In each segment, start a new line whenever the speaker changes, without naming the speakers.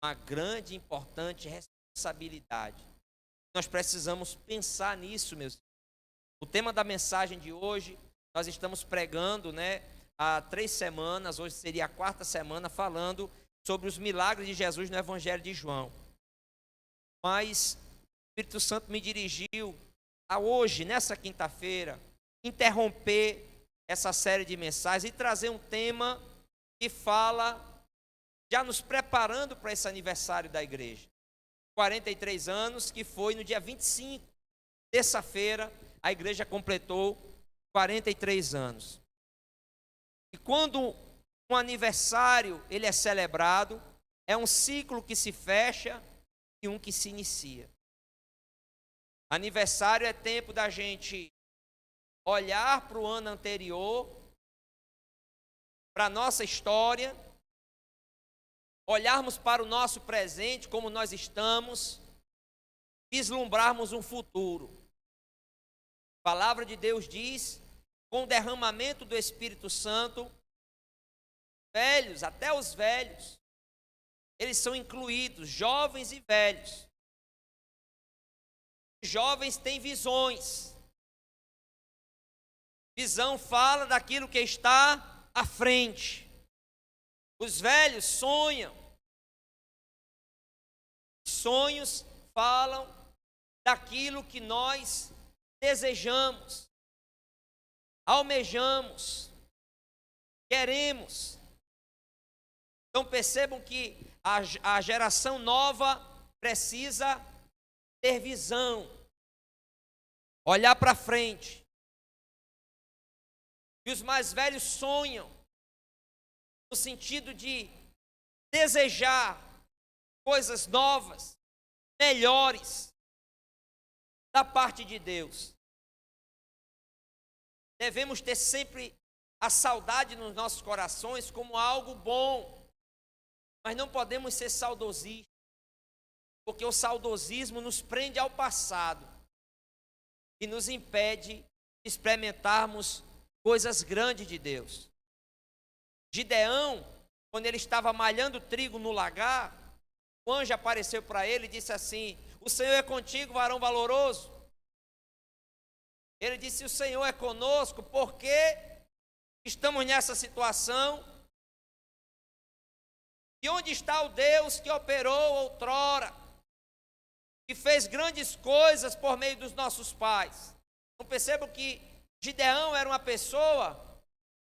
uma grande e importante responsabilidade. Nós precisamos pensar nisso, meus irmãos. O tema da mensagem de hoje, nós estamos pregando, há 3 semanas, hoje seria a 4ª semana, falando sobre os milagres de Jesus no Evangelho de João. Mas o Espírito Santo me dirigiu a hoje, nessa quinta-feira, interromper essa série de mensagens e trazer um tema que fala, já nos preparando para esse aniversário da igreja. 43 anos, que foi no dia 25, terça-feira, a igreja completou 43 anos. E quando um aniversário ele é celebrado, é um ciclo que se fecha e um que se inicia. Aniversário é tempo da gente olhar para o ano anterior, para a nossa história, olharmos para o nosso presente, como nós estamos, vislumbrarmos um futuro. A palavra de Deus diz, com o derramamento do Espírito Santo, velhos, até os velhos, eles são incluídos, jovens e velhos. Jovens têm visões. Visão fala daquilo que está à frente. Os velhos sonham. Sonhos falam daquilo que nós desejamos, almejamos, queremos. Então percebam que a geração nova precisa ter visão, olhar para frente. E os mais velhos sonham no sentido de desejar coisas novas, melhores, da parte de Deus. Devemos ter sempre a saudade nos nossos corações como algo bom, mas não podemos ser saudosistas, porque o saudosismo nos prende ao passado e nos impede de experimentarmos coisas grandes de Deus. Gideão, quando ele estava malhando trigo no lagar, o anjo apareceu para ele e disse assim: o Senhor é contigo, varão valoroso. Ele disse: o Senhor é conosco, porque estamos nessa situação. E onde está o Deus que operou outrora, que fez grandes coisas por meio dos nossos pais? Então percebam que Gideão era uma pessoa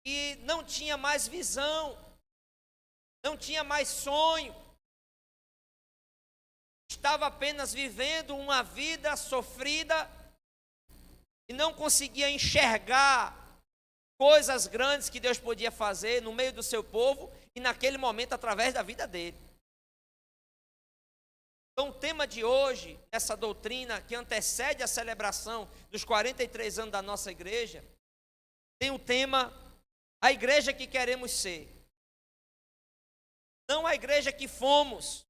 que não tinha mais visão, não tinha mais sonho, estava apenas vivendo uma vida sofrida e não conseguia enxergar coisas grandes que Deus podia fazer no meio do seu povo e naquele momento através da vida dele. Então o tema de hoje, essa doutrina que antecede a celebração dos 43 anos da nossa igreja, tem o tema: a igreja que queremos ser. Não a igreja que fomos,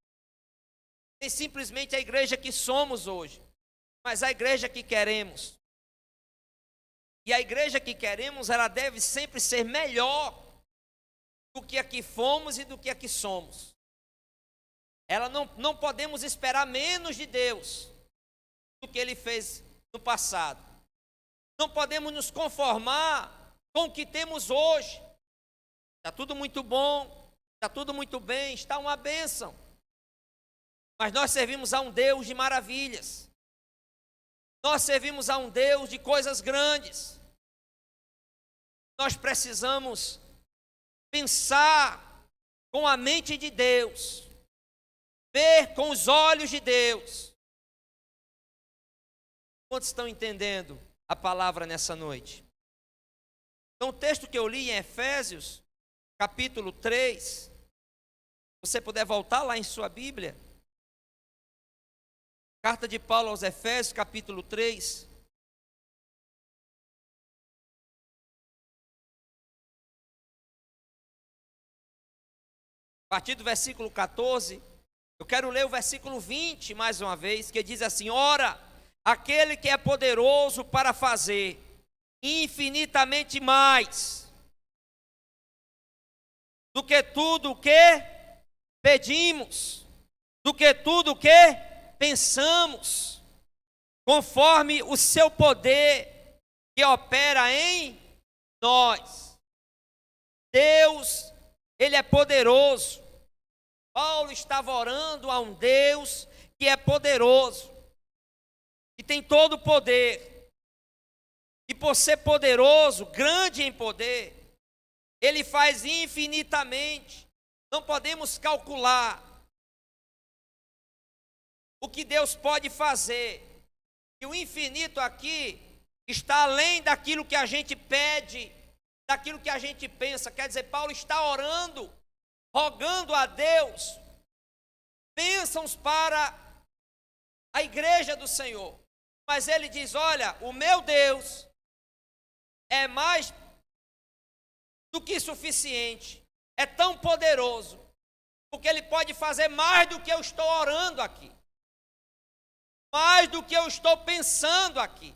nem simplesmente a igreja que somos hoje, mas a igreja que queremos. E a igreja que queremos, ela deve sempre ser melhor do que a que fomos e do que a que somos. Ela não podemos esperar menos de Deus do que Ele fez no passado. Não podemos nos conformar com o que temos hoje. Está tudo muito bom, está tudo muito bem, está uma bênção. Mas nós servimos a um Deus de maravilhas. Nós servimos a um Deus de coisas grandes. Nós precisamos pensar com a mente de Deus, ver com os olhos de Deus. Quantos estão entendendo a palavra nessa noite? Então, o texto que eu li em Efésios, capítulo 3, se você puder voltar lá em sua Bíblia, carta de Paulo aos Efésios, capítulo 3. A partir do versículo 14, eu quero ler o versículo 20 mais uma vez, que diz assim: ora, aquele que é poderoso para fazer infinitamente mais do que tudo o que pedimos do que tudo o que pensamos, conforme o seu poder que opera em nós. Deus, Ele é poderoso. Paulo estava orando a um Deus que é poderoso, que tem todo o poder. E por ser poderoso, grande em poder, Ele faz infinitamente. Não podemos calcular o que Deus pode fazer. E o infinito aqui está além daquilo que a gente pede, daquilo que a gente pensa. Quer dizer, Paulo está orando, rogando a Deus bênçãos para a igreja do Senhor. Mas ele diz: olha, o meu Deus é mais do que suficiente, é tão poderoso, porque Ele pode fazer mais do que eu estou orando aqui, mais do que eu estou pensando aqui.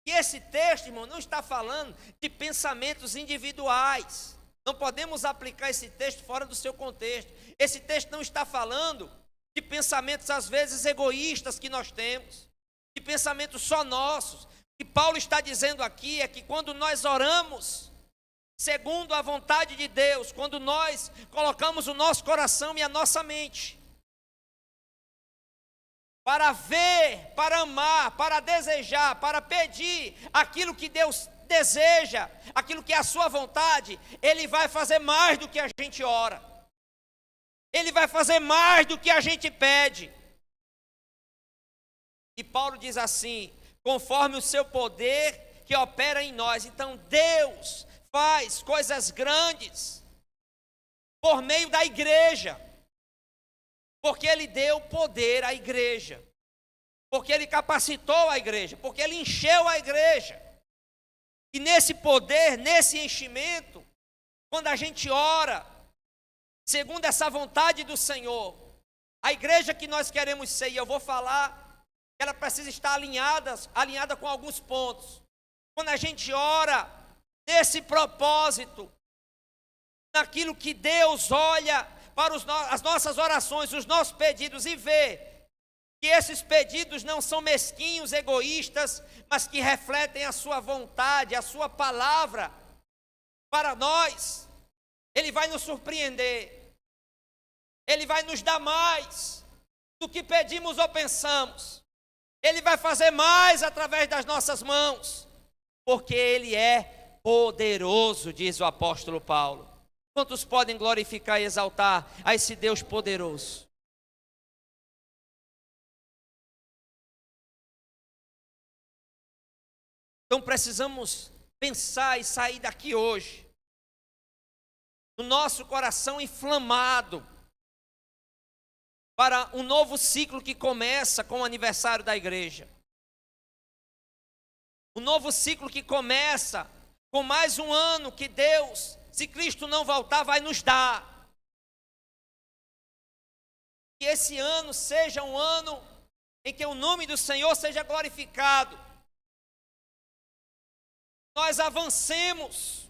E esse texto, irmão, não está falando de pensamentos individuais. Não podemos aplicar esse texto fora do seu contexto. Esse texto não está falando de pensamentos, às vezes, egoístas que nós temos, de pensamentos só nossos. O que Paulo está dizendo aqui é que quando nós oramos segundo a vontade de Deus, quando nós colocamos o nosso coração e a nossa mente para ver, para amar, para desejar, para pedir aquilo que Deus deseja, aquilo que é a sua vontade, Ele vai fazer mais do que a gente ora. Ele vai fazer mais do que a gente pede. E Paulo diz assim: conforme o seu poder que opera em nós. Então Deus faz coisas grandes por meio da igreja, porque Ele deu poder à igreja, porque Ele capacitou a igreja, porque Ele encheu a igreja. E nesse poder, nesse enchimento, quando a gente ora segundo essa vontade do Senhor, a igreja que nós queremos ser, e eu vou falar que ela precisa estar alinhada com alguns pontos. Quando a gente ora nesse propósito, naquilo que Deus olha para as nossas orações, os nossos pedidos, e vê que esses pedidos não são mesquinhos, egoístas, mas que refletem a sua vontade, a sua palavra para nós, Ele vai nos surpreender. Ele vai nos dar mais do que pedimos ou pensamos. Ele vai fazer mais através das nossas mãos, porque Ele é poderoso, diz o apóstolo Paulo. Quantos podem glorificar e exaltar a esse Deus poderoso? Então precisamos pensar e sair daqui hoje, no nosso coração inflamado, para um novo ciclo que começa com o aniversário da igreja. Um novo ciclo que começa com mais um ano que Deus, se Cristo não voltar, vai nos dar. Que esse ano seja um ano em que o nome do Senhor seja glorificado. Nós avancemos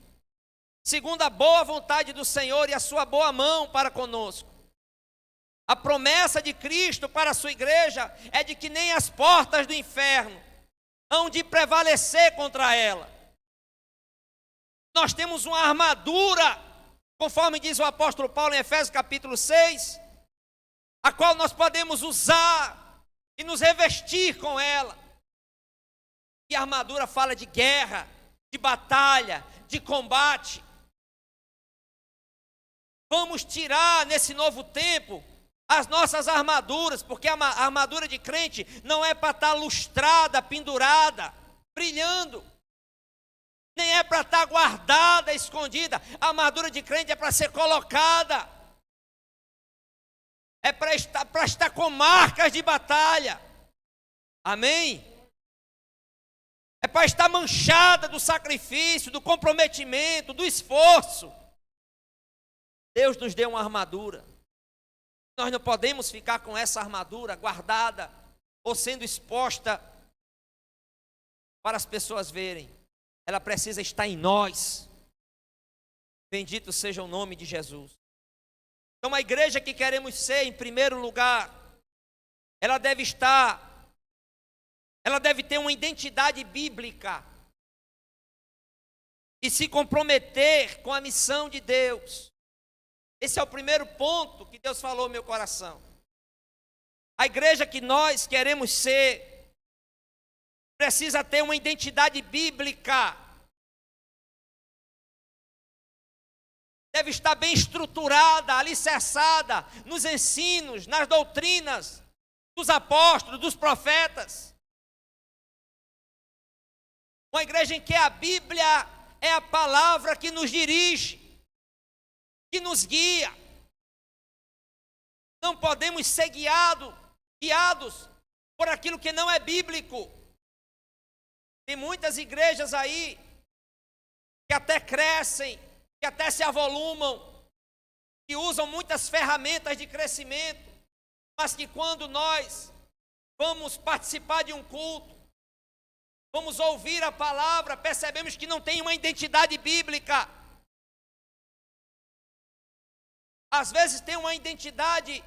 segundo a boa vontade do Senhor e a sua boa mão para conosco. A promessa de Cristo para a sua igreja é de que nem as portas do inferno hão de prevalecer contra ela. Nós temos uma armadura, conforme diz o apóstolo Paulo em Efésios capítulo 6, a qual nós podemos usar e nos revestir com ela. E a armadura fala de guerra, de batalha, de combate. Vamos tirar nesse novo tempo as nossas armaduras, porque a armadura de crente não é para estar lustrada, pendurada, brilhando, nem é para estar guardada, escondida. A armadura de crente é para ser colocada, é para estar com marcas de batalha, amém? É para estar manchada do sacrifício, do comprometimento, do esforço. Deus nos deu uma armadura. Nós não podemos ficar com essa armadura guardada ou sendo exposta para as pessoas verem. Ela precisa estar em nós. Bendito seja o nome de Jesus. Então, a igreja que queremos ser, em primeiro lugar, ela deve ter uma identidade bíblica e se comprometer com a missão de Deus. Esse é o primeiro ponto que Deus falou no meu coração. A igreja que nós queremos ser precisa ter uma identidade bíblica. Deve estar bem estruturada, alicerçada nos ensinos, nas doutrinas dos apóstolos, dos profetas. Uma igreja em que a Bíblia é a palavra que nos dirige, que nos guia. Não podemos ser guiados por aquilo que não é bíblico. Tem muitas igrejas aí que até crescem, que até se avolumam, que usam muitas ferramentas de crescimento, mas que quando nós vamos participar de um culto, vamos ouvir a palavra, percebemos que não tem uma identidade bíblica. Às vezes tem uma identidade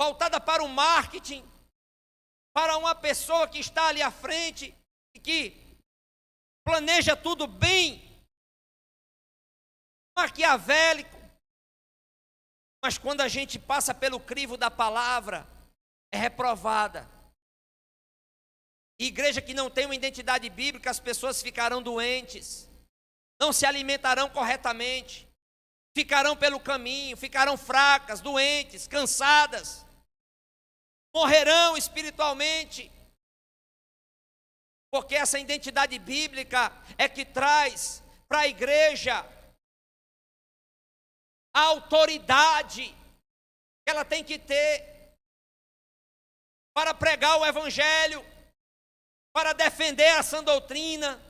voltada para o marketing, para uma pessoa que está ali à frente e que planeja tudo bem, maquiavélico. Mas quando a gente passa pelo crivo da palavra, é reprovada. Igreja que não tem uma identidade bíblica, as pessoas ficarão doentes, não se alimentarão corretamente, ficarão pelo caminho, ficarão fracas, doentes, cansadas, morrerão espiritualmente, porque essa identidade bíblica é que traz para a igreja a autoridade que ela tem que ter para pregar o evangelho, para defender a sã doutrina,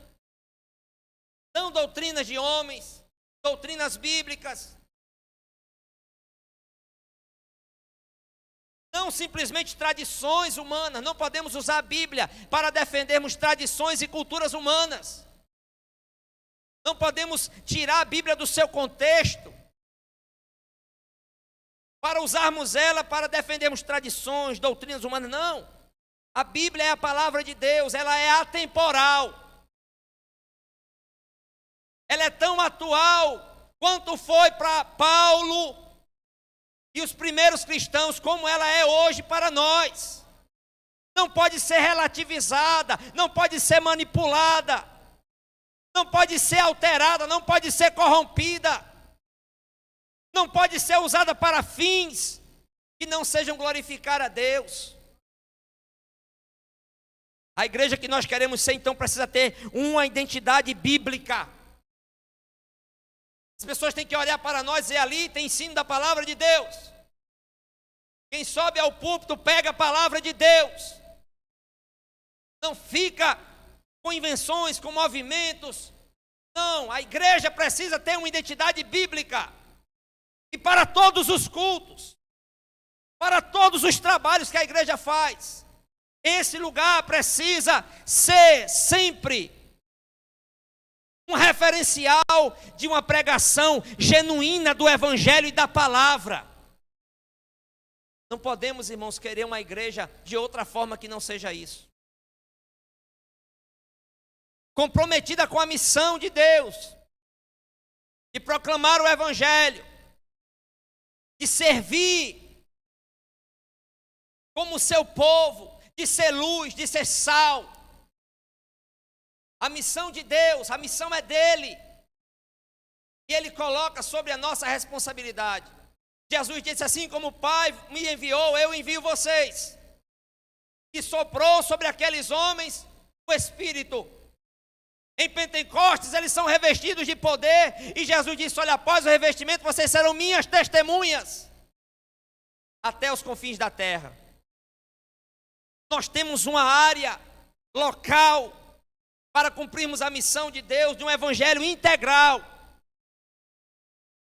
não doutrinas de homens, doutrinas bíblicas. Não simplesmente tradições humanas. Não podemos usar a Bíblia para defendermos tradições e culturas humanas. Não podemos tirar a Bíblia do seu contexto para usarmos ela para defendermos tradições, doutrinas humanas. Não. A Bíblia é a palavra de Deus, ela é atemporal. Ela é tão atual quanto foi para Paulo e os primeiros cristãos, como ela é hoje para nós. Não pode ser relativizada, não pode ser manipulada, não pode ser alterada, não pode ser corrompida, não pode ser usada para fins que não sejam glorificar a Deus. A igreja que nós queremos ser, então, precisa ter uma identidade bíblica. As pessoas têm que olhar para nós e ali tem ensino da palavra de Deus. Quem sobe ao púlpito pega a palavra de Deus. Não fica com invenções, com movimentos. Não, a igreja precisa ter uma identidade bíblica. E para todos os cultos, para todos os trabalhos que a igreja faz, esse lugar precisa ser sempre um referencial de uma pregação genuína do evangelho e da palavra. Não podemos, irmãos, querer uma igreja de outra forma que não seja isso. Comprometida com a missão de Deus, de proclamar o evangelho, de servir como seu povo, de ser luz, de ser sal. A missão de Deus, a missão é dele. E ele coloca sobre a nossa responsabilidade. Jesus disse assim: como o Pai me enviou, eu envio vocês. E soprou sobre aqueles homens o Espírito. Em Pentecostes eles são revestidos de poder. E Jesus disse: olha, após o revestimento vocês serão minhas testemunhas até os confins da terra. Nós temos uma área local para cumprirmos a missão de Deus, de um evangelho integral,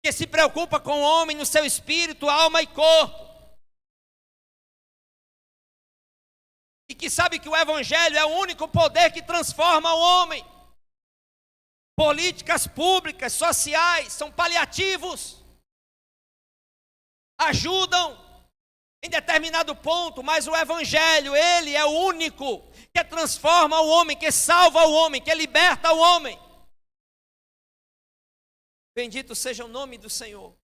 que se preocupa com o homem no seu espírito, alma e corpo, e que sabe que o evangelho é o único poder que transforma o homem. Políticas públicas, sociais, são paliativos. ajudam em determinado ponto, mas o Evangelho, ele é o único que transforma o homem, que salva o homem, que liberta o homem. Bendito seja o nome do Senhor.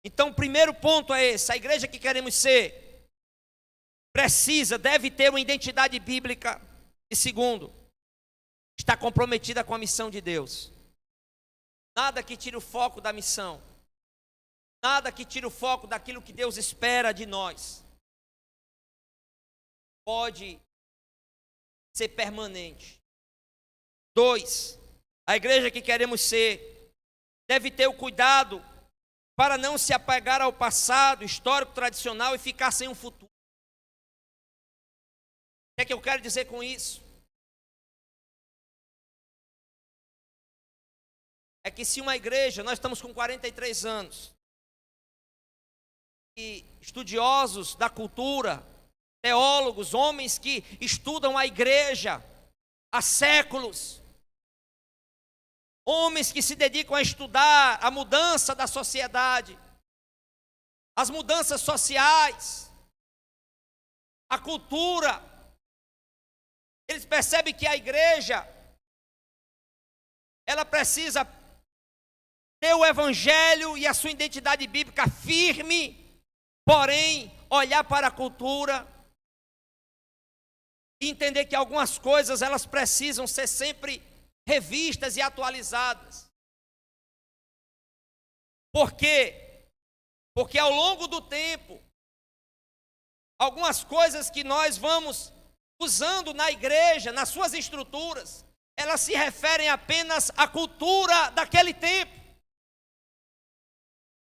Então, o primeiro ponto é esse: a igreja que queremos ser deve ter uma identidade bíblica. E segundo, está comprometida com a missão de Deus. Nada que tire o foco da missão. Nada que tire o foco daquilo que Deus espera de nós pode ser permanente. 2, a igreja que queremos ser deve ter o cuidado para não se apegar ao passado histórico, tradicional e ficar sem um futuro. O que é que eu quero dizer com isso? É que se uma igreja, nós estamos com 43 anos, e estudiosos da cultura, teólogos, homens que estudam a igreja há séculos, homens que se dedicam a estudar a mudança da sociedade, as mudanças sociais, a cultura, eles percebem que a igreja, ela precisa ter o Evangelho e a sua identidade bíblica firme, porém, olhar para a cultura e entender que algumas coisas elas precisam ser sempre revistas e atualizadas. Por quê? Porque ao longo do tempo, algumas coisas que nós vamos usando na igreja, nas suas estruturas, elas se referem apenas à cultura daquele tempo.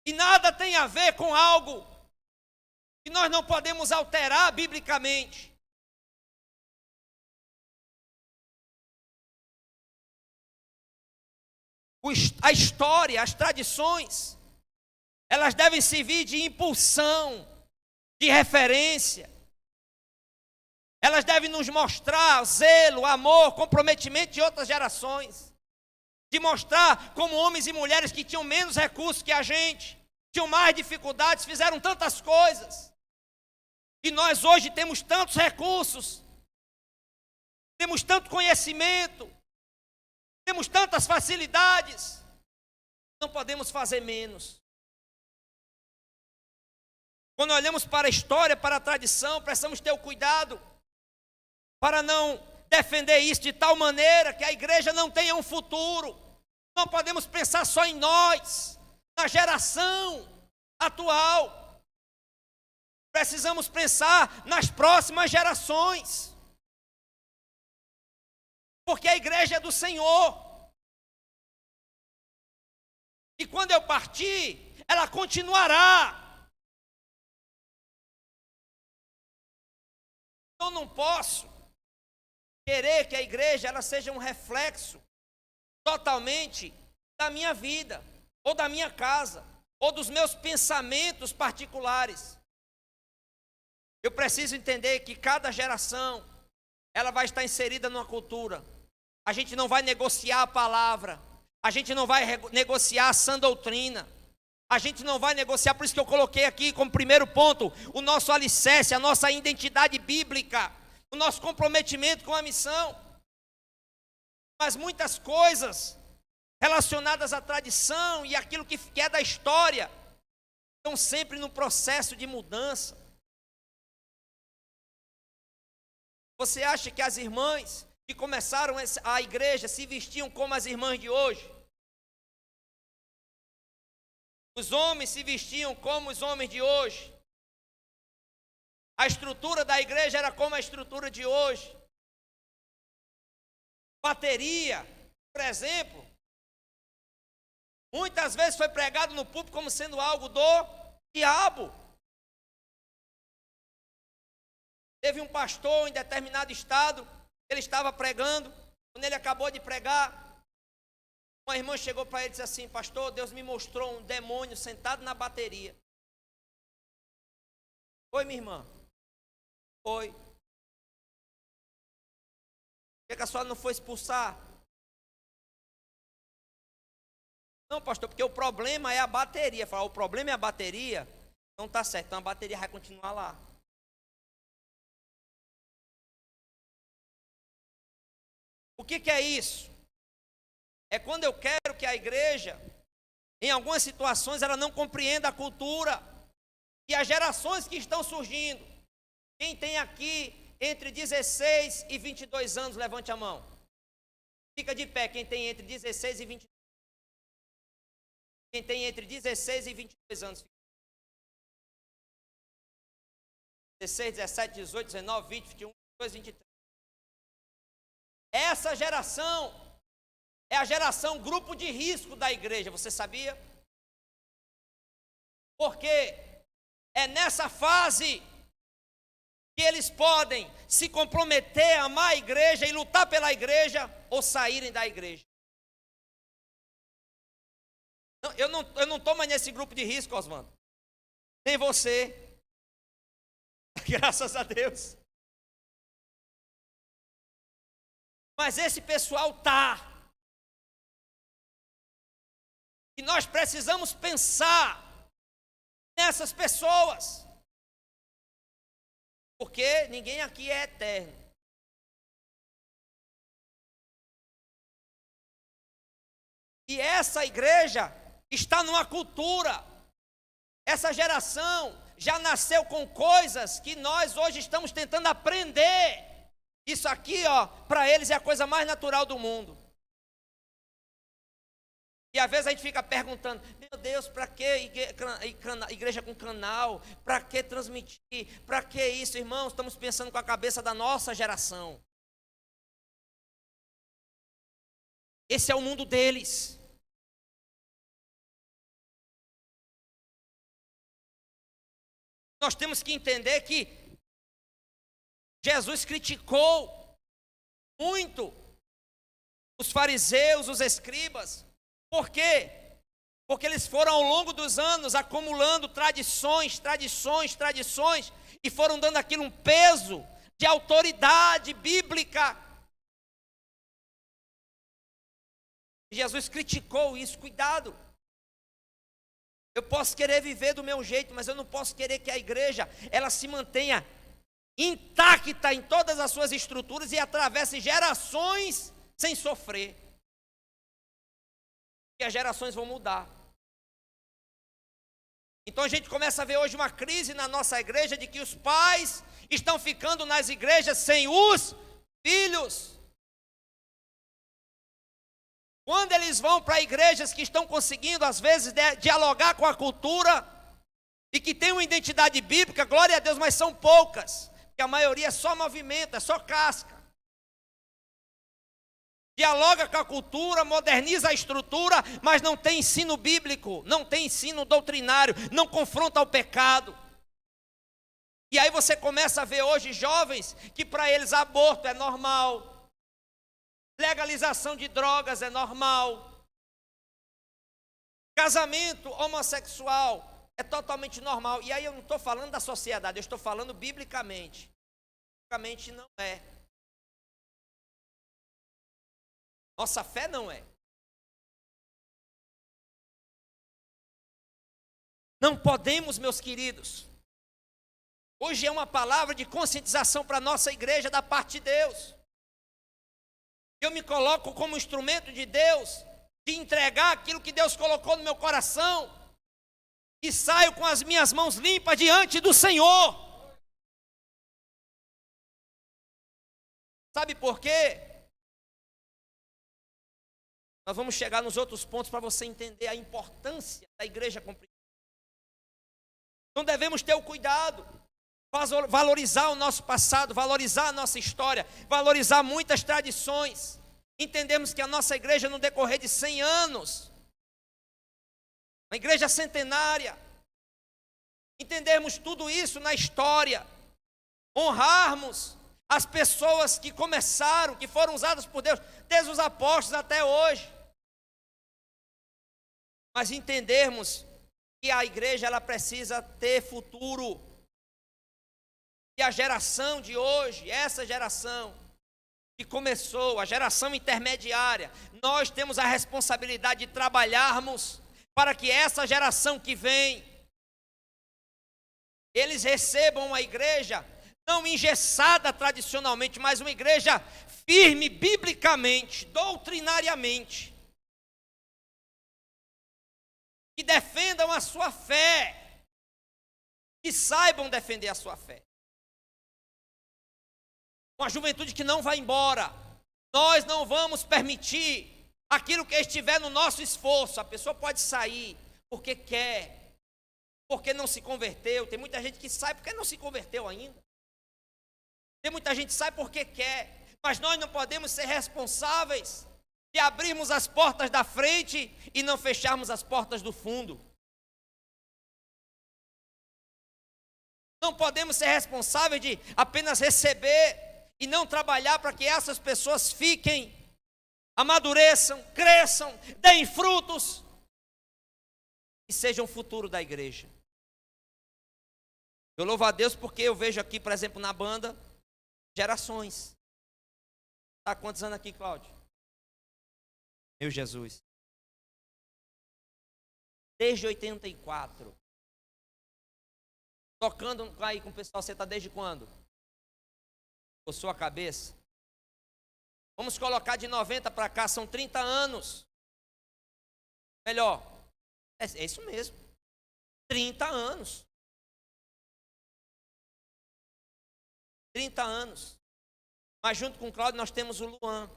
E nada tem a ver com algo que nós não podemos alterar biblicamente. A história, as tradições, elas devem servir de impulsão, de referência. Elas devem nos mostrar zelo, amor, comprometimento de outras gerações. De mostrar como homens e mulheres que tinham menos recursos que a gente, tinham mais dificuldades, fizeram tantas coisas. E nós hoje temos tantos recursos, temos tanto conhecimento, temos tantas facilidades, não podemos fazer menos. Quando olhamos para a história, para a tradição, precisamos ter o cuidado para não defender isso de tal maneira que a igreja não tenha um futuro. Não podemos pensar só em nós, na geração atual. Precisamos pensar nas próximas gerações. Porque a igreja é do Senhor. E quando eu partir, ela continuará. Eu não posso querer que a igreja ela seja um reflexo totalmente da minha vida, ou da minha casa, ou dos meus pensamentos particulares. Eu preciso entender que cada geração, ela vai estar inserida numa cultura. A gente não vai negociar a palavra, a gente não vai negociar a sã doutrina, a gente não vai negociar, por isso que eu coloquei aqui como primeiro ponto, o nosso alicerce, a nossa identidade bíblica, o nosso comprometimento com a missão. Mas muitas coisas relacionadas à tradição e aquilo que é da história estão sempre no processo de mudança. Você acha que as irmãs que começaram a igreja se vestiam como as irmãs de hoje? Os homens se vestiam como os homens de hoje? A estrutura da igreja era como a estrutura de hoje? Bateria, por exemplo, muitas vezes foi pregado no púlpito como sendo algo do diabo. Teve um pastor em determinado estado, ele estava pregando, quando ele acabou de pregar, uma irmã chegou para ele e disse assim: pastor, Deus me mostrou um demônio sentado na bateria. Foi, minha irmã? Foi. Por que a senhora não foi expulsar? Não, pastor, porque o problema é a bateria. Falar, o problema é a bateria, não está certo, então a bateria vai continuar lá. O que é isso? É quando eu quero que a igreja, em algumas situações, ela não compreenda a cultura e as gerações que estão surgindo. Quem tem aqui entre 16 e 22 anos, levante a mão. Fica de pé, quem tem entre 16 e 22. Quem tem entre 16 e 22 anos. 16, 17, 18, 19, 20, 21, 22, 23. Essa geração é a geração grupo de risco da igreja, você sabia? Porque é nessa fase que eles podem se comprometer a amar a igreja e lutar pela igreja ou saírem da igreja. Eu não estou mais nesse grupo de risco, Oswaldo. Nem você. Graças a Deus. Mas esse pessoal está. E nós precisamos pensar nessas pessoas. Porque ninguém aqui é eterno. E essa igreja está numa cultura. Essa geração já nasceu com coisas que nós hoje estamos tentando aprender. Isso aqui, para eles é a coisa mais natural do mundo. E às vezes a gente fica perguntando, meu Deus, para que igreja com canal? Para que transmitir? Para que isso, irmãos? Estamos pensando com a cabeça da nossa geração. Esse é o mundo deles. Nós temos que entender que Jesus criticou muito os fariseus, os escribas. Por quê? Porque eles foram ao longo dos anos acumulando tradições, e foram dando aquilo um peso de autoridade bíblica. Jesus criticou isso, cuidado. Eu posso querer viver do meu jeito, mas eu não posso querer que a igreja, ela se mantenha intacta em todas as suas estruturas e atravesse gerações sem sofrer. E as gerações vão mudar. Então a gente começa a ver hoje uma crise na nossa igreja de que os pais estão ficando nas igrejas sem os filhos. Quando eles vão para igrejas que estão conseguindo, às vezes, dialogar com a cultura e que tem uma identidade bíblica, glória a Deus, mas são poucas, porque a maioria é só movimento, é só casca. Dialoga com a cultura, moderniza a estrutura, mas não tem ensino bíblico, não tem ensino doutrinário, não confronta o pecado. E aí você começa a ver hoje jovens que para eles aborto é normal. Legalização de drogas é normal. Casamento homossexual é totalmente normal. E aí eu não estou falando da sociedade, eu estou falando biblicamente. Biblicamente não é. Nossa fé não é. Não podemos, meus queridos. Hoje é uma palavra de conscientização para a nossa igreja da parte de Deus. Eu me coloco como instrumento de Deus, de entregar aquilo que Deus colocou no meu coração, e saio com as minhas mãos limpas diante do Senhor. Sabe por quê? Nós vamos chegar nos outros pontos para você entender a importância da igreja compreendida. Não devemos ter o cuidado, valorizar o nosso passado, valorizar a nossa história, valorizar muitas tradições. Entendemos que a nossa igreja, no decorrer de 100 anos, uma igreja centenária, entendermos tudo isso na história, honrarmos as pessoas que começaram, que foram usadas por Deus, desde os apóstolos até hoje, mas entendermos que a igreja, ela precisa ter futuro. E a geração de hoje, essa geração, que começou, a geração intermediária, nós temos a responsabilidade de trabalharmos para que essa geração que vem, eles recebam uma igreja não engessada tradicionalmente, mas uma igreja firme biblicamente, doutrinariamente, que defendam a sua fé, que saibam defender a sua fé. Uma juventude que não vai embora. Nós não vamos permitir aquilo que estiver no nosso esforço. A pessoa pode sair porque quer, porque não se converteu. Tem muita gente que sai porque não se converteu ainda. Tem muita gente que sai porque quer. Mas nós não podemos ser responsáveis de abrirmos as portas da frente e não fecharmos as portas do fundo. Não podemos ser responsáveis de apenas receber e não trabalhar para que essas pessoas fiquem, amadureçam, cresçam, deem frutos e sejam o futuro da igreja. Eu louvo a Deus porque eu vejo aqui, por exemplo, na banda, gerações. Está quantos anos aqui, Cláudio? Meu Jesus. Desde 84. Tocando aí com o pessoal, você está desde quando? Por sua cabeça. Vamos colocar de 90 para cá, são 30 anos. Melhor, é isso mesmo. 30 anos. 30 anos. Mas junto com o Cláudio nós temos o Luan.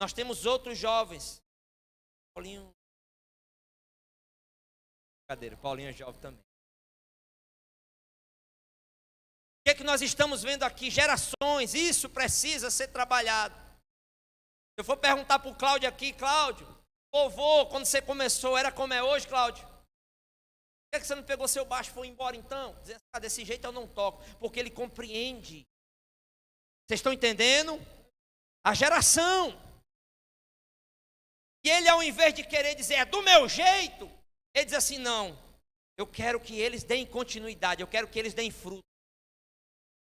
Nós temos outros jovens. Paulinho. Brincadeira, Paulinho é jovem também. O que é que nós estamos vendo aqui? Gerações, isso precisa ser trabalhado. Eu vou perguntar para o Cláudio aqui, Cláudio, vovô, quando você começou, era como é hoje, Cláudio? Por que você não pegou seu baixo e foi embora então? Dizendo, desse jeito eu não toco, porque ele compreende. Vocês estão entendendo? A geração. E ele, ao invés de querer dizer, é do meu jeito, ele diz assim, não, eu quero que eles deem continuidade, eu quero que eles deem fruto.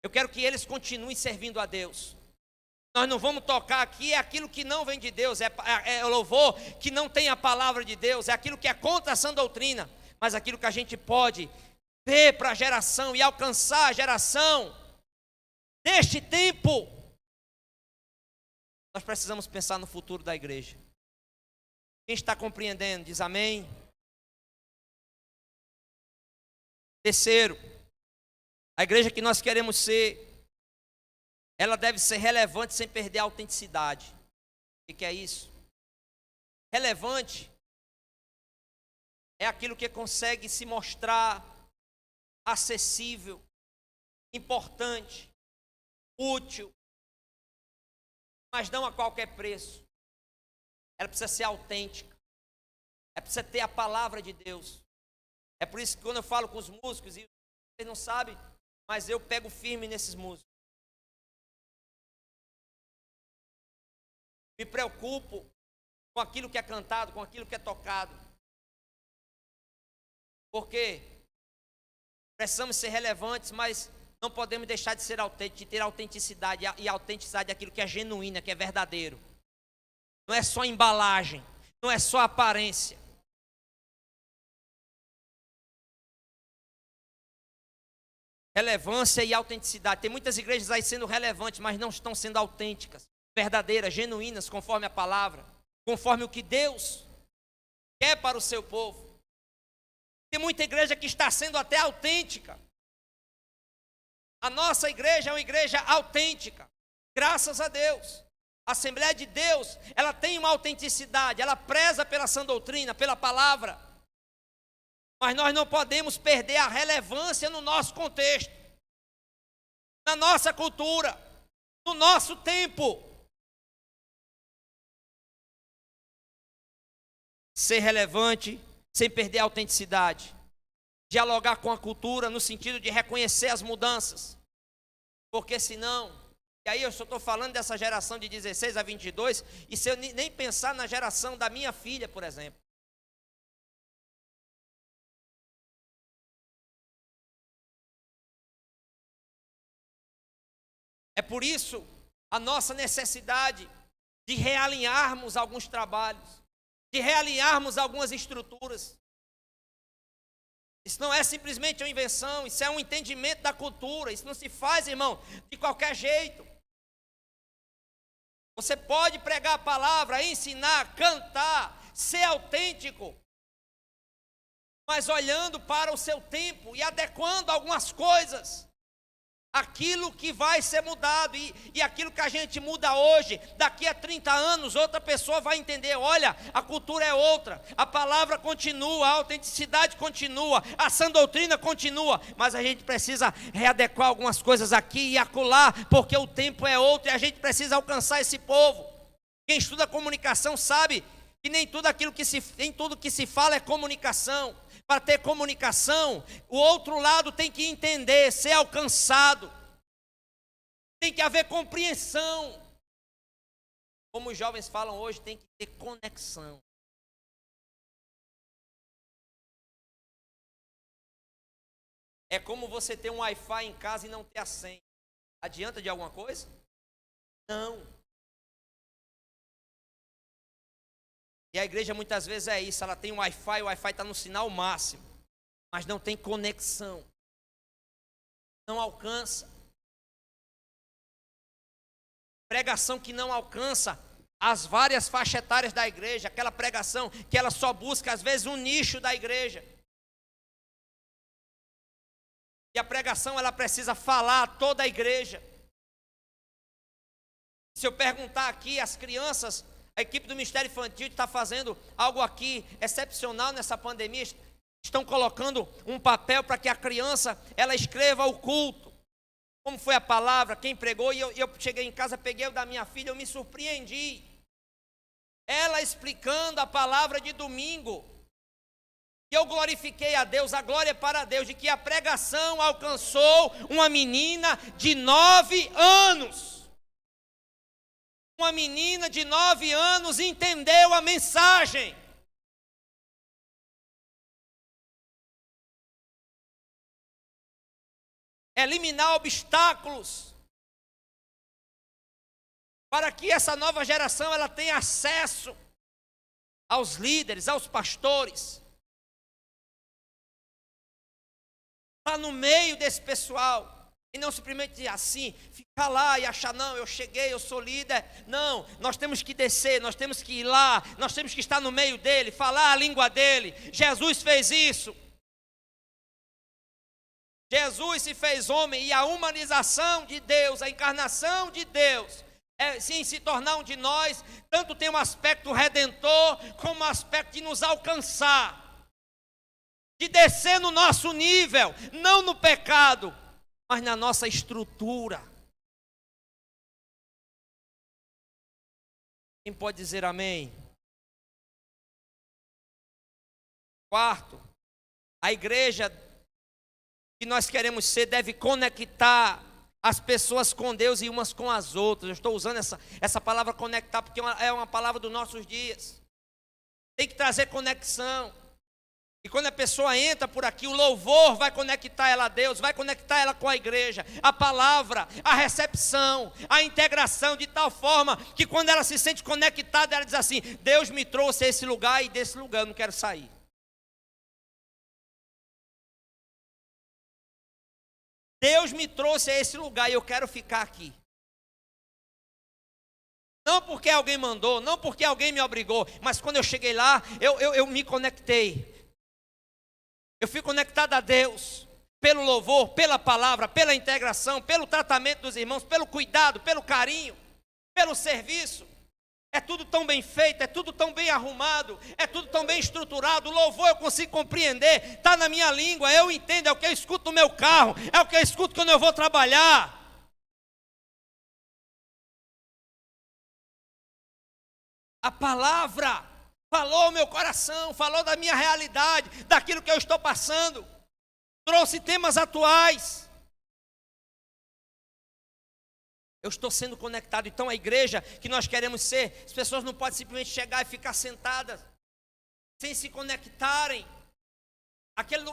Eu quero que eles continuem servindo a Deus. Nós não vamos tocar aqui, é aquilo que não vem de Deus, é o louvor que não tem a palavra de Deus, é aquilo que é contra a sã doutrina, mas aquilo que a gente pode ver para a geração e alcançar a geração deste tempo. Nós precisamos pensar no futuro da igreja. Quem está compreendendo, diz amém. Terceiro, a igreja que nós queremos ser, ela deve ser relevante sem perder a autenticidade. O que é isso? Relevante é aquilo que consegue se mostrar acessível, importante, útil, mas não a qualquer preço. Ela precisa ser autêntica. Ela precisa ter a palavra de Deus. É por isso que quando eu falo com os músicos, e vocês não sabem, mas eu pego firme nesses músicos. Me preocupo com aquilo que é cantado, com aquilo que é tocado. Porque precisamos ser relevantes, mas não podemos deixar de ser autênticos, de ter autenticidade. E a autenticidade é aquilo que é genuíno, que é verdadeiro. Não é só embalagem, não é só aparência. Relevância e autenticidade. Tem muitas igrejas aí sendo relevantes, mas não estão sendo autênticas, verdadeiras, genuínas, conforme a palavra, conforme o que Deus quer para o seu povo. Tem muita igreja que está sendo até autêntica. A nossa igreja é uma igreja autêntica, graças a Deus. A Assembleia de Deus, ela tem uma autenticidade, ela preza pela sã doutrina, pela palavra. Mas nós não podemos perder a relevância no nosso contexto, na nossa cultura, no nosso tempo. Ser relevante sem perder a autenticidade. Dialogar com a cultura no sentido de reconhecer as mudanças. Porque senão, e aí eu só estou falando dessa geração de 16 a 22, e se eu nem pensar na geração da minha filha, por exemplo. É por isso a nossa necessidade de realinharmos alguns trabalhos, de realinharmos algumas estruturas. Isso não é simplesmente uma invenção, isso é um entendimento da cultura. Isso não se faz, irmão, de qualquer jeito. Você pode pregar a palavra, ensinar, cantar, ser autêntico, mas olhando para o seu tempo e adequando algumas coisas. Aquilo que vai ser mudado e aquilo que a gente muda hoje, daqui a 30 anos, outra pessoa vai entender. Olha, a cultura é outra, a palavra continua, a autenticidade continua, a sã doutrina continua, mas a gente precisa readequar algumas coisas aqui e acolá, porque o tempo é outro e a gente precisa alcançar esse povo. Quem estuda comunicação sabe que nem tudo que se fala é comunicação. Para ter comunicação, o outro lado tem que entender, ser alcançado. Tem que haver compreensão. Como os jovens falam hoje, tem que ter conexão. É como você ter um Wi-Fi em casa e não ter a senha. Adianta de alguma coisa? Não. E a igreja muitas vezes é isso, ela tem um Wi-Fi, o Wi-Fi está no sinal máximo, mas não tem conexão, não alcança. Pregação que não alcança as várias faixas etárias da igreja, aquela pregação que ela só busca às vezes um nicho da igreja. E a pregação ela precisa falar a toda a igreja. Se eu perguntar aqui às crianças, a equipe do Ministério Infantil está fazendo algo aqui excepcional nessa pandemia. Estão colocando um papel para que a criança ela escreva o culto. Como foi a palavra, quem pregou. E eu cheguei em casa, peguei o da minha filha, eu me surpreendi. Ela explicando a palavra de domingo. E eu glorifiquei a Deus, a glória é para Deus, de que a pregação alcançou uma menina de 9 anos. Uma menina de 9 anos entendeu a mensagem. Eliminar obstáculos para que essa nova geração ela tenha acesso aos líderes, aos pastores. Está no meio desse pessoal. E não simplesmente assim, ficar lá e achar, não, eu cheguei, eu sou líder. Não, nós temos que descer, nós temos que ir lá, nós temos que estar no meio dele, falar a língua dele. Jesus fez isso. Jesus se fez homem e a humanização de Deus, a encarnação de Deus, sim, se tornar um de nós, tanto tem um aspecto redentor, como um aspecto de nos alcançar. De descer no nosso nível, não no pecado, mas na nossa estrutura. Quem pode dizer amém? Quarto, a igreja que nós queremos ser deve conectar as pessoas com Deus e umas com as outras. Eu estou usando essa palavra conectar porque é uma palavra dos nossos dias. Tem que trazer conexão. E quando a pessoa entra por aqui, o louvor vai conectar ela a Deus, vai conectar ela com a igreja, a palavra, a recepção, a integração, de tal forma que quando ela se sente conectada, ela diz assim: Deus me trouxe a esse lugar e desse lugar eu não quero sair. Deus me trouxe a esse lugar e eu quero ficar aqui. Não porque alguém mandou, não porque alguém me obrigou, mas quando eu cheguei lá, eu me conectei. Eu fui conectado a Deus, pelo louvor, pela palavra, pela integração, pelo tratamento dos irmãos, pelo cuidado, pelo carinho, pelo serviço. É tudo tão bem feito, é tudo tão bem arrumado, é tudo tão bem estruturado. O louvor eu consigo compreender, está na minha língua, eu entendo, é o que eu escuto no meu carro, é o que eu escuto quando eu vou trabalhar. A palavra falou ao meu coração, falou da minha realidade, daquilo que eu estou passando, trouxe temas atuais. Eu estou sendo conectado. Então a igreja que nós queremos ser, as pessoas não podem simplesmente chegar e ficar sentadas, sem se conectarem.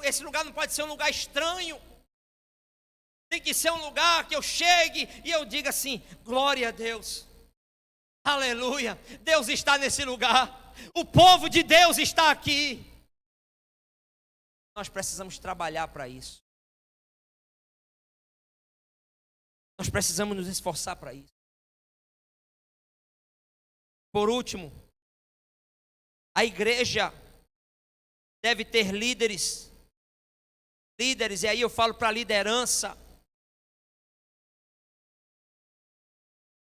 Esse lugar não pode ser um lugar estranho. Tem que ser um lugar que eu chegue e eu diga assim: glória a Deus, aleluia, Deus está nesse lugar, o povo de Deus está aqui. Nós precisamos trabalhar para isso. Nós precisamos nos esforçar para isso. Por último, a igreja deve ter líderes, e aí eu falo para a liderança,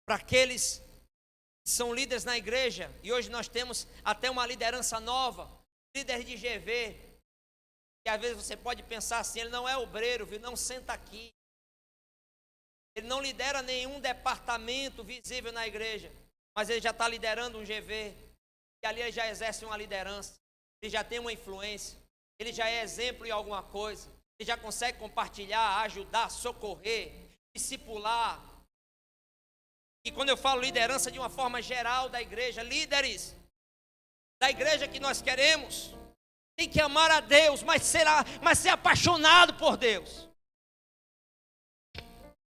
para aqueles que são líderes na igreja, e hoje nós temos até uma liderança nova, líder de GV, que às vezes você pode pensar assim: ele não é obreiro, viu? Não senta aqui, ele não lidera nenhum departamento visível na igreja, mas ele já está liderando um GV, e ali ele já exerce uma liderança, ele já tem uma influência, ele já é exemplo em alguma coisa, ele já consegue compartilhar, ajudar, socorrer, discipular. E quando eu falo liderança de uma forma geral da igreja, líderes da igreja que nós queremos, tem que amar a Deus, mas ser apaixonado por Deus.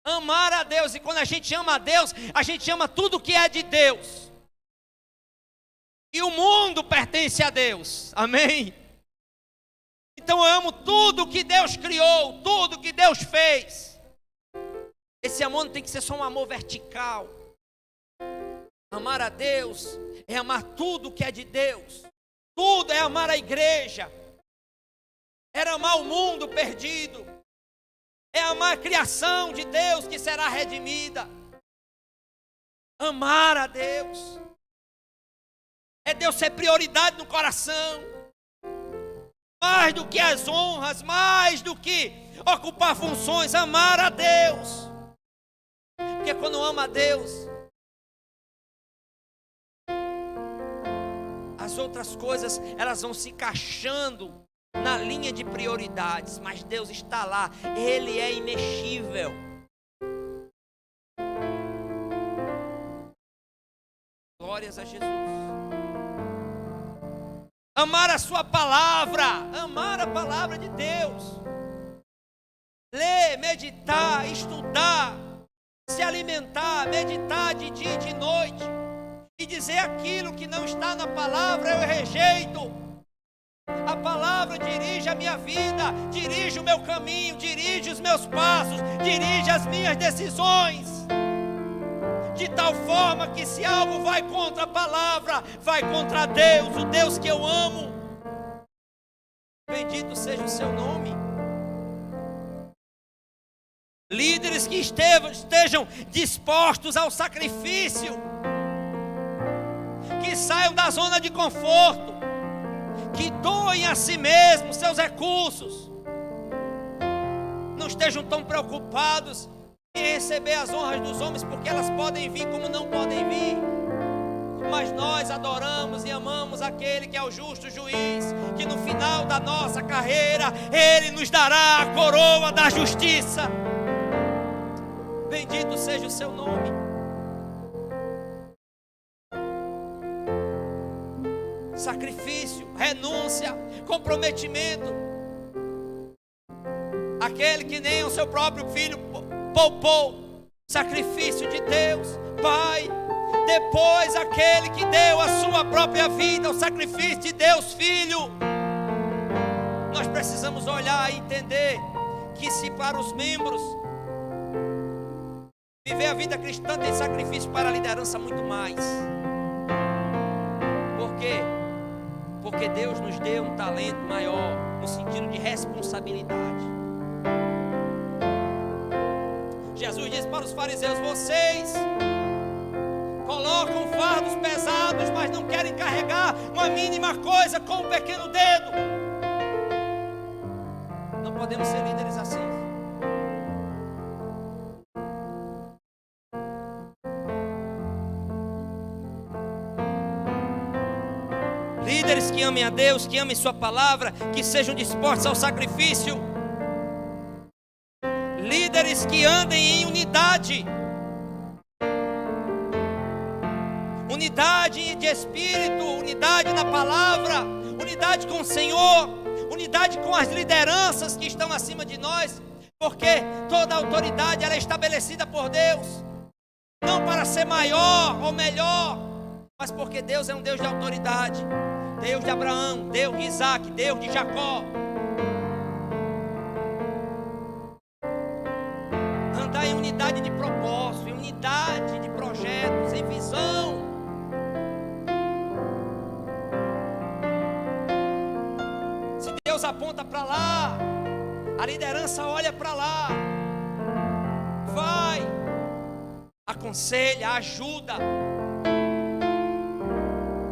Amar a Deus, e quando a gente ama a Deus, a gente ama tudo que é de Deus. E o mundo pertence a Deus, amém? Então eu amo tudo que Deus criou, tudo que Deus fez. Esse amor não tem que ser só um amor vertical. Amar a Deus é amar tudo que é de Deus. Tudo é amar a igreja. É amar o mundo perdido. É amar a criação de Deus que será redimida. Amar a Deus é Deus ser prioridade no coração. Mais do que as honras, mais do que ocupar funções, amar a Deus. Porque quando ama a Deus, as outras coisas, elas vão se encaixando na linha de prioridades, mas Deus está lá, Ele é imexível. Glórias a Jesus. Amar a sua palavra, amar a palavra de Deus. Ler, meditar, estudar, se alimentar, meditar de dia e de noite. E dizer aquilo que não está na palavra, eu rejeito. A palavra dirige a minha vida, dirige o meu caminho, dirige os meus passos, dirige as minhas decisões. De tal forma que se algo vai contra a palavra, vai contra Deus, o Deus que eu amo. Bendito seja o seu nome. Líderes que estejam dispostos ao sacrifício, que saiam da zona de conforto, que doem a si mesmos seus recursos, não estejam tão preocupados em receber as honras dos homens, porque elas podem vir como não podem vir, mas nós adoramos e amamos aquele que é o justo juiz, que no final da nossa carreira, Ele nos dará a coroa da justiça. Bendito seja o seu nome. Sacrifício, renúncia, comprometimento. Aquele que nem o seu próprio filho poupou. Sacrifício de Deus, Pai. Depois aquele que deu a sua própria vida, o sacrifício de Deus, Filho. Nós precisamos olhar e entender que se para os membros viver a vida cristã tem sacrifício, para a liderança muito mais. Por quê? Porque Deus nos deu um talento maior, no sentido de responsabilidade. Jesus disse para os fariseus: vocês colocam fardos pesados, mas não querem carregar uma mínima coisa com um pequeno dedo. Não podemos ser líderes assim. Líderes que amem a Deus, que amem sua palavra, que sejam dispostos ao sacrifício. Líderes que andem em unidade. Unidade de espírito, unidade na palavra, unidade com o Senhor, unidade com as lideranças que estão acima de nós. Porque toda autoridade ela é estabelecida por Deus. Não para ser maior ou melhor, mas porque Deus é um Deus de autoridade. Deus de Abraão, Deus de Isaac, Deus de Jacó. Andar em unidade de propósito, em unidade de projetos, em visão. Se Deus aponta para lá, a liderança olha para lá. Vai, aconselha, ajuda.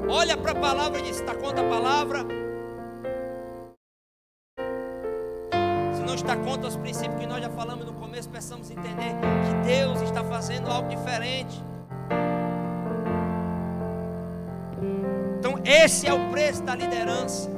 Olha para a palavra e diz: está contra a palavra? Se não está contra os princípios que nós já falamos no começo, precisamos entender que Deus está fazendo algo diferente. Então esse é o preço da liderança.